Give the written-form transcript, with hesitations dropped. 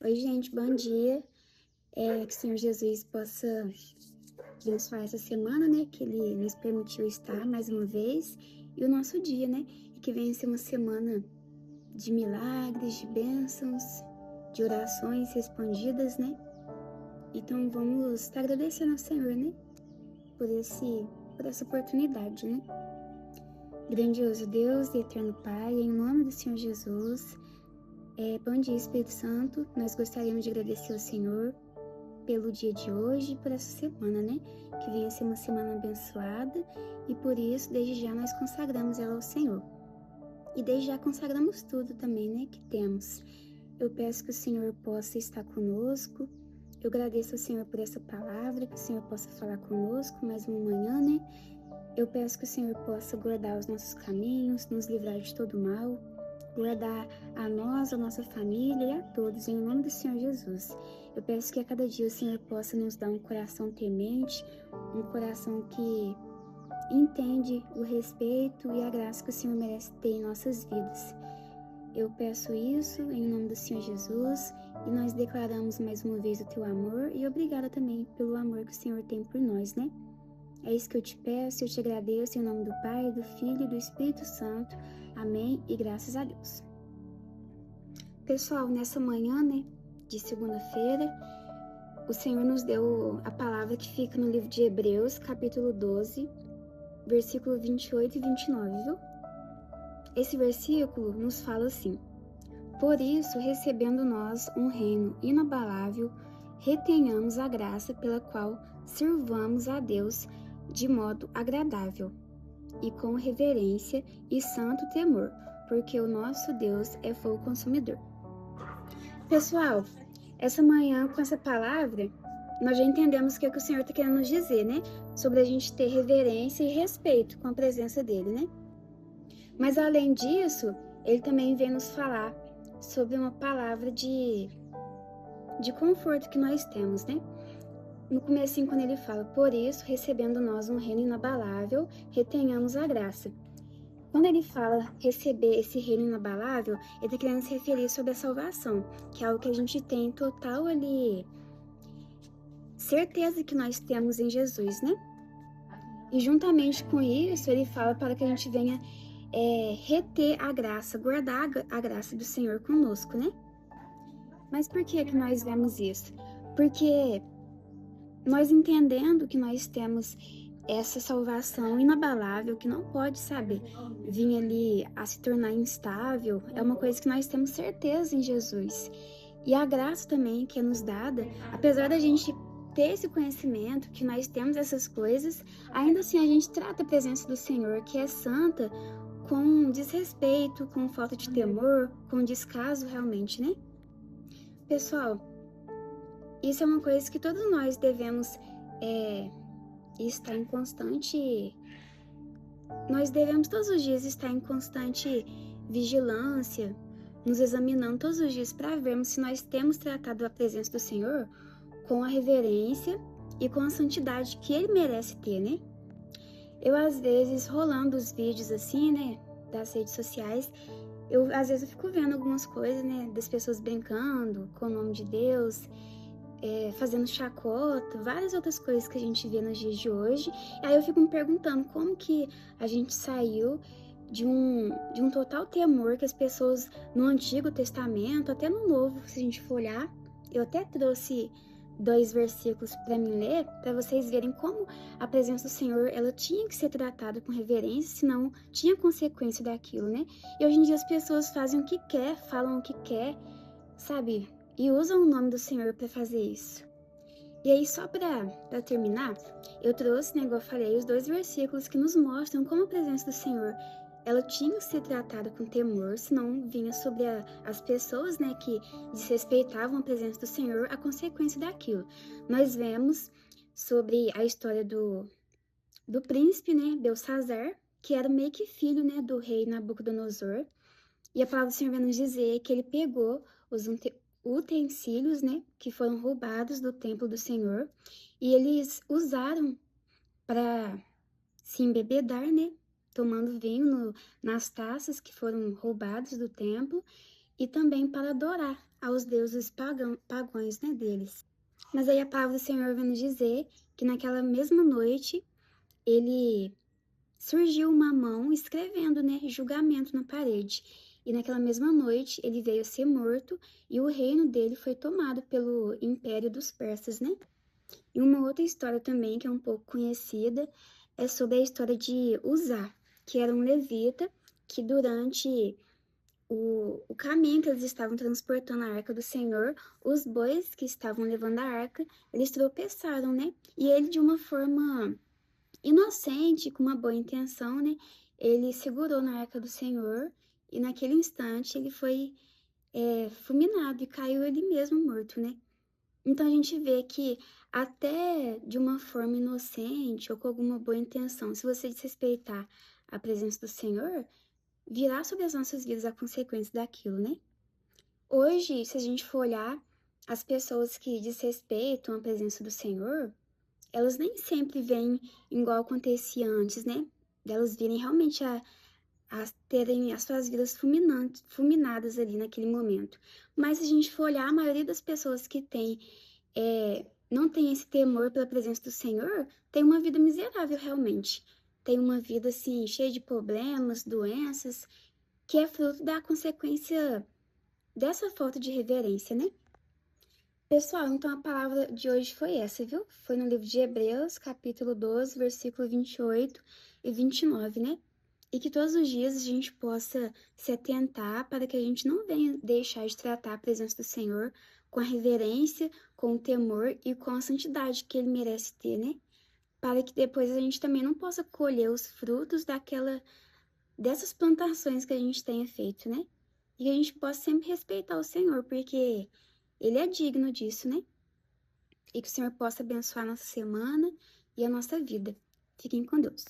Oi, gente, bom dia. Que o Senhor Jesus possa abençoar essa semana, né? Que Ele nos permitiu estar mais uma vez e o nosso dia, né? E que venha ser uma semana de milagres, de bênçãos, de orações respondidas, né? Então vamos estar agradecendo ao Senhor, né? Por essa oportunidade, né? Grandioso Deus e eterno Pai, em nome do Senhor Jesus, bom dia, Espírito Santo. Nós gostaríamos de agradecer ao Senhor pelo dia de hoje e por essa semana, né? Que venha ser uma semana abençoada e por isso, desde já, nós consagramos ela ao Senhor. E desde já consagramos tudo também, né? Que temos. Eu peço que o Senhor possa estar conosco. Eu agradeço ao Senhor por essa palavra, que o Senhor possa falar conosco mais uma manhã, né? Eu peço que o Senhor possa guardar os nossos caminhos, nos livrar de todo mal, guardar a nós, a nossa família e a todos, em nome do Senhor Jesus. Eu peço que a cada dia o Senhor possa nos dar um coração temente, um coração que entende o respeito e a graça que o Senhor merece ter em nossas vidas. Eu peço isso em nome do Senhor Jesus e nós declaramos mais uma vez o teu amor e obrigada também pelo amor que o Senhor tem por nós, né? É isso que eu te peço, eu te agradeço em nome do Pai, do Filho e do Espírito Santo. Amém e graças a Deus. Pessoal, nessa manhã, né, de segunda-feira, o Senhor nos deu a palavra que fica no livro de Hebreus, capítulo 12, versículo 28 e 29, viu? Esse versículo nos fala assim: Por isso, recebendo nós um reino inabalável, retenhamos a graça pela qual sirvamos a Deus de modo agradável e com reverência e santo temor, porque o nosso Deus é fogo consumidor. Pessoal, essa manhã com essa palavra, nós já entendemos o que o Senhor está querendo nos dizer, né? Sobre a gente ter reverência e respeito com a presença dele, né? Mas além disso, ele também vem nos falar sobre uma palavra de conforto que nós temos, né? No comecinho, quando ele fala, por isso, recebendo nós um reino inabalável, retenhamos a graça. Quando ele fala receber esse reino inabalável, ele está querendo se referir sobre a salvação, que é algo que a gente tem total ali, certeza que nós temos em Jesus, né? E juntamente com isso, ele fala para que a gente venha reter a graça, guardar a graça do Senhor conosco, né? Mas por que nós vemos isso? Porque nós entendendo que nós temos essa salvação inabalável, que não pode, sabe, vir ali a se tornar instável, é uma coisa que nós temos certeza em Jesus. E a graça também que é nos dada, apesar da gente ter esse conhecimento, que nós temos essas coisas, ainda assim a gente trata a presença do Senhor, que é santa, com desrespeito, com falta de temor, com descaso realmente, né? Pessoal, isso é uma coisa que todos nós devemos estar em constante. Nós devemos todos os dias estar em constante vigilância, nos examinando todos os dias para vermos se nós temos tratado a presença do Senhor com a reverência e com a santidade que Ele merece ter, né? Eu, às vezes, rolando os vídeos assim, né, das redes sociais, às vezes eu fico vendo algumas coisas, né, das pessoas brincando com o nome de Deus, fazendo chacota, várias outras coisas que a gente vê nos dias de hoje. E aí eu fico me perguntando como que a gente saiu de um total temor que as pessoas no Antigo Testamento, até no Novo, se a gente for olhar, eu até trouxe 2 versículos para mim ler, para vocês verem como a presença do Senhor, ela tinha que ser tratada com reverência, senão tinha consequência daquilo, né? E hoje em dia as pessoas fazem o que quer, falam o que quer, sabe? E usam o nome do Senhor para fazer isso. E aí, só para terminar, eu trouxe, né, igual eu falei, os 2 versículos que nos mostram como a presença do Senhor, ela tinha que ser tratada com temor, senão vinha sobre as pessoas, né, que desrespeitavam a presença do Senhor, a consequência daquilo. Nós vemos sobre a história do príncipe, né, Belsazar, que era meio que filho, né, do rei Nabucodonosor, e a palavra do Senhor vai nos dizer que ele pegou os utensílios, né, que foram roubados do templo do Senhor, e eles usaram para se embebedar, né, tomando vinho nas taças que foram roubadas do templo, e também para adorar aos deuses pagãos, né, deles. Mas aí a palavra do Senhor vem nos dizer que naquela mesma noite ele surgiu uma mão escrevendo, né, julgamento na parede. E naquela mesma noite ele veio a ser morto e o reino dele foi tomado pelo Império dos Persas, né? E uma outra história também, que é um pouco conhecida, é sobre a história de Uzá, que era um levita que durante o caminho que eles estavam transportando a arca do Senhor, os bois que estavam levando a arca, eles tropeçaram, né? E ele, de uma forma inocente, com uma boa intenção, né? Ele segurou na arca do Senhor e naquele instante ele foi fulminado e caiu ele mesmo morto, né? Então a gente vê que até de uma forma inocente ou com alguma boa intenção, se você desrespeitar a presença do Senhor, virá sobre as nossas vidas a consequência daquilo, né? Hoje, se a gente for olhar, as pessoas que desrespeitam a presença do Senhor, elas nem sempre vêm igual acontecia antes, né? Delas virem realmente a terem as suas vidas fulminadas ali naquele momento. Mas se a gente for olhar, a maioria das pessoas que não tem esse temor pela presença do Senhor, tem uma vida miserável realmente. Tem uma vida assim, cheia de problemas, doenças, que é fruto da consequência dessa falta de reverência, né? Pessoal, então a palavra de hoje foi essa, viu? Foi no livro de Hebreus, capítulo 12, versículo 28 e 29, né? E que todos os dias a gente possa se atentar para que a gente não venha deixar de tratar a presença do Senhor com a reverência, com o temor e com a santidade que ele merece ter, né? Para que depois a gente também não possa colher os frutos dessas plantações que a gente tenha feito, né? E que a gente possa sempre respeitar o Senhor, porque ele é digno disso, né? E que o Senhor possa abençoar a nossa semana e a nossa vida. Fiquem com Deus.